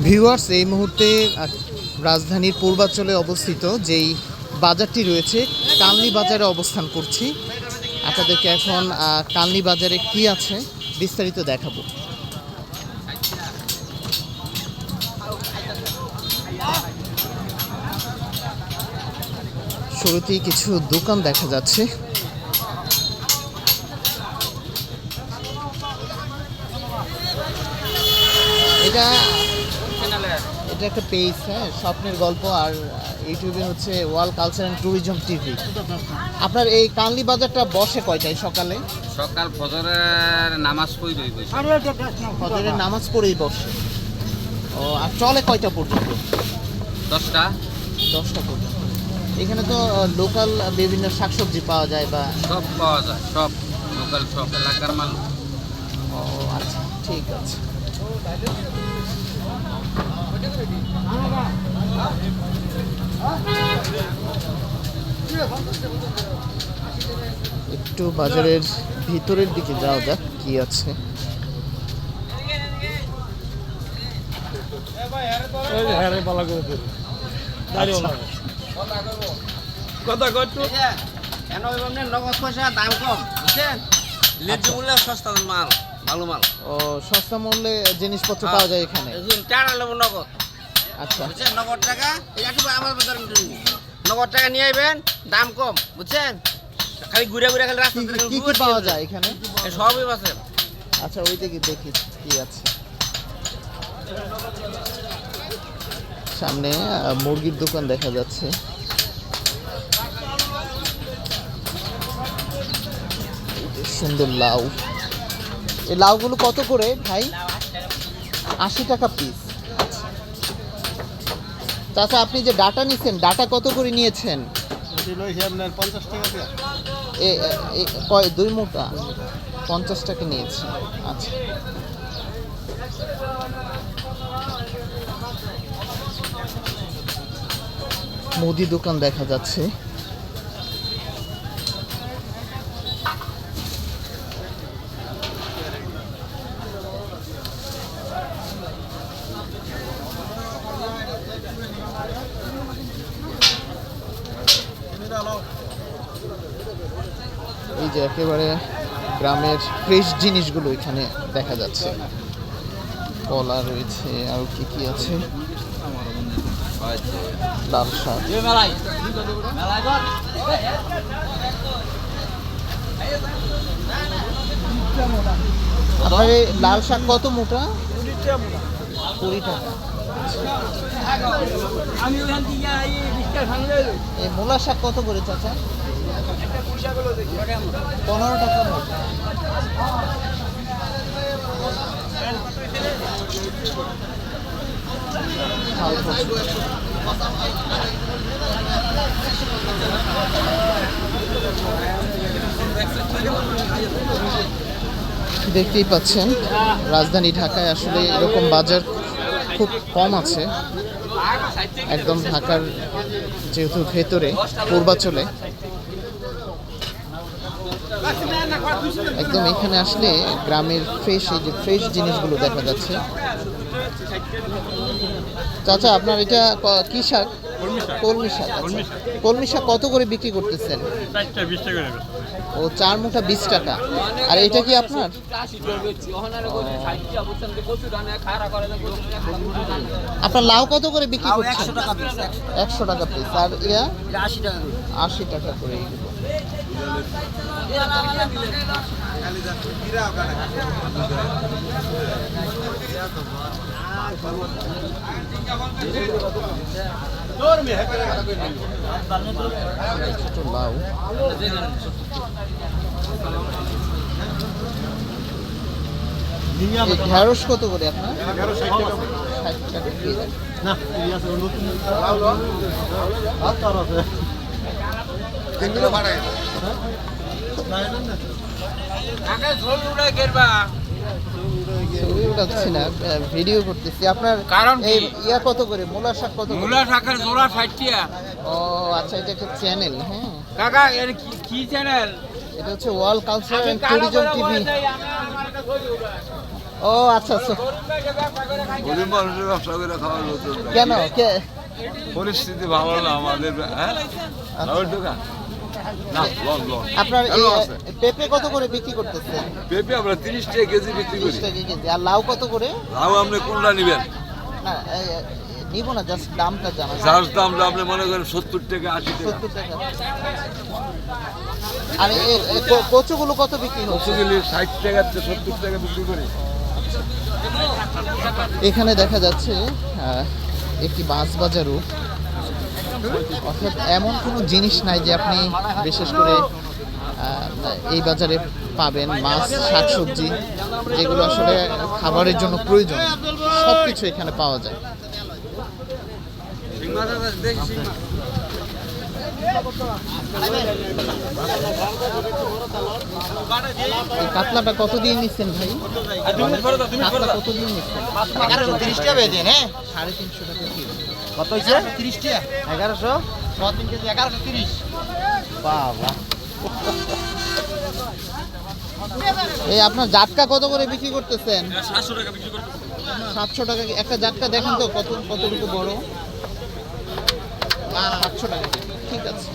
Viewers, এই মুহূর্তে রাজধানীর পূর্বাঞ্চলে অবস্থিত যেই বাজারটি রয়েছে কালনী বাজারে অবস্থান করছি। আপনাদেরকে এখন কালনী বাজারে কি আছে বিস্তারিত দেখাবো। শুরুতেই কিছু দোকান দেখা যাচ্ছে। এটা একটা পেজ, হ্যাঁ, স্বপ্নের গল্প, আর ইউটিউবে হচ্ছে world culture and tourism TV. আপনার এই কালনী বাজারটা বসে কয়টায়? সকালে সকাল ফজরের নামাজ পড়েই বসে। ফজরের নামাজ পড়েই বসে। ও, আর চলে কয়টা পর্যন্ত? 10টা। 10টা পর্যন্ত। এখানে তো লোকাল বিভিন্ন শাকসবজি পাওয়া যায় বা সব পাওয়া যায়, সব লোকাল, সব এলাকার মাল। ও আচ্ছা, ঠিক আছে। একটু বাজারের ভিতরের দিকে যাওয়া যাক, কি আছে। নগদ পয়সা দাম কম, বুঝছেন? ন্যায্য মূল্যে সস্তা মাল, ভালো মাল। ও, সস্তা মূল্যে জিনিসপত্র পাওয়া যায় এখানে। টাকা নেবো নগদ। আচ্ছা, বুঝছেন? নগদ টাকা আমার নগদ টাকা নিয়ে আইবেন, দাম কম, বুঝছেন? খালি ঘুরে ঘুরে খালি রাস্তা কি কি পাওয়া যায় এখানে? সবই আছে। আচ্ছা, ওই দিকে দেখি কি আছে। সামনে মুরগির দোকান দেখা যাচ্ছে। সুন্দর লাউ। এই লাউগুলো কত করে ভাই? 80 টাকা পিস। চাচা, আপনি যে ডাটা নিছেন, ডাটা কত করে নিয়েছেন? 50 টাকা। কয় 2 মুঠা? 50 টাকা নিয়েছি। আচ্ছা, মুদি দোকান দেখা যাচ্ছে। এই যে একেবারে গ্রামের ফ্রেশ জিনিসগুলো এখানে দেখা যাচ্ছে। কলা রয়েছে, আর কি কি আছে? লাল শাক। আপনার এই লাল শাক কত মোটা? 20 টাকা। এই মূলা শাক কত করে চাচা? 15 টাকা মোটা। দেখতেই পাচ্ছেন, রাজধানী ঢাকায় আসলে এরকম বাজার খুব কম আছে। একদম ঢাকার যেহেতু ভেতরে পূর্বাঞ্চলে, একদম এখানে আসলে গ্রামের ফ্রেশ, এই যে ফ্রেশ জিনিসগুলো দেখা যাচ্ছে। চাচা, আপনার এটা কি শাক? কলমি শাক। আচ্ছা, কলমি শাক কত করে বিক্রি করতেছেন? 20 টাকা। ও, 4 মুঠা 20 টাকা। আর এটা কি আপনার? আপনার লাউ কত করে বিক্রি করছেন? 100 টাকা পিস। আর ইয়া 80 টাকা করে। ছোট লাউ। ঢেঁড়স কত করে আপনার? 60 টাকা কেজি। না, ছবি উঠাচ্ছি না, ভিডিও করতেছি। আপনার এই ইয়া কত করে? মূলা শাক কত করে? মূলা শাকের জোড়া 60 টাকা। ও আচ্ছা, এটা একটা চ্যানেল। হ্যাঁ কাকা, এর কি চ্যানেল? এটা হচ্ছে world culture and tourism TV. ও আচ্ছা আচ্ছা। গরিব মানুষের ব্যবসা করে খাওয়ার মতো কেন কে পরিস্থিতি ভালো না আমাদের, হ্যাঁ ওর দোকান না লস লস। আপনার এই ভালো আছে। পেঁপে কত করে বিক্রি করতেছেন? পেঁপে আমরা 30 টাকা কেজি বিক্রি 30 করি। টাকা কেজি। আর লাউ কত করে? লাউ আপনি কোনটা নেবেন? না নিব না, জাস্ট দামটা জানা। যার দাম আপনি মনে করেন 70 টাকা 80 টাকা। 70 টাকা। আর কচুগুলো কত বিক্রি হচ্ছে? কচুগুলি 60 টাকা 70 টাকা বিক্রি করি। এখানে দেখা যাচ্ছে একটি মাছ বাজারও, অর্থাৎ এমন কোনো জিনিস নাই যে আপনি বিশেষ করে এই বাজারে পাবেন মাছ শাকসবজি যেগুলো আসলে খাবারের জন্য প্রয়োজন, সব কিছু এখানে পাওয়া যায়। এই কাতলাটা কত দিয়ে নিচ্ছেন ভাই? কাতলা কত দিয়ে নিচ্ছেন? 130 টাকা বেজে হ্যাঁ 350 টাকা কিলো। কত হইছে 30 টাকা 1100 3 কেজি 1130 বাবা। এই আপনার জাটকা কত করে বিক্রি করতেছেন? 700 টাকা বিক্রি করতেছি। 700 টাকা। একটা জাটকা দেখেন তো কতটুকু বড়। 700 টাকা, ঠিক আছে।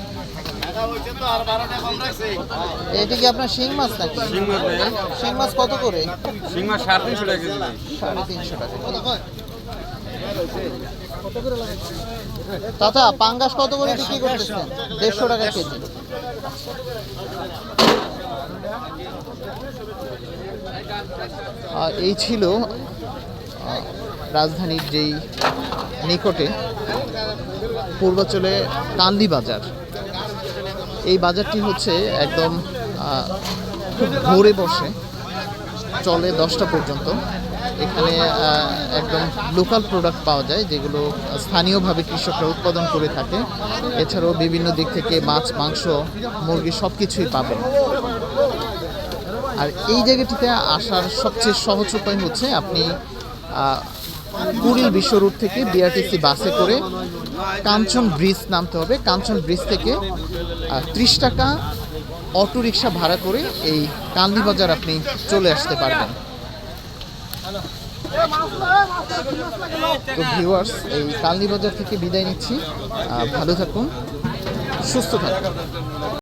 এটা কি আপনার শিং মাছ নাকি? শিং মাছ ভাই, শিং মাছ কত করে? শিং মাছ 350 টাকা কেজি ভাই। 350 টাকা। চাচা পাঙ্গাস কত করে বিক্রি করতেছেন? 150 টাকা কেজি। এই ছিল রাজধানীর যেই নিকটে পূর্বাঞ্চলে কান্দি বাজার। এই বাজারটি হচ্ছে একদম খুব ভোরে বসে, চলে 10টা পর্যন্ত। এখানে একদম লোকাল প্রোডাক্ট পাওয়া যায় যেগুলো স্থানীয়ভাবে কৃষকরা উৎপাদন করে থাকে। এছাড়াও বিভিন্ন দিক থেকে মাছ, মাংস, মুরগি সব কিছুই পাবেন। আর এই জায়গাটিতে আসার সবচেয়ে সহজ উপায় হচ্ছে আপনি কুড়িল বিশ্ব রোড থেকে বিআরটিসি বাসে করে কাঞ্চন ব্রিজ নামতে হবে। কাঞ্চন ব্রিজ থেকে 30 টাকা অটো রিক্সা ভাড়া করে এই কান্দি বাজার আপনি চলে আসতে পারবেন। তো ভিউয়ার্স, এই কান্দি বাজার থেকে বিদায় নিচ্ছি। ভালো থাকুন, সুস্থ থাকুন।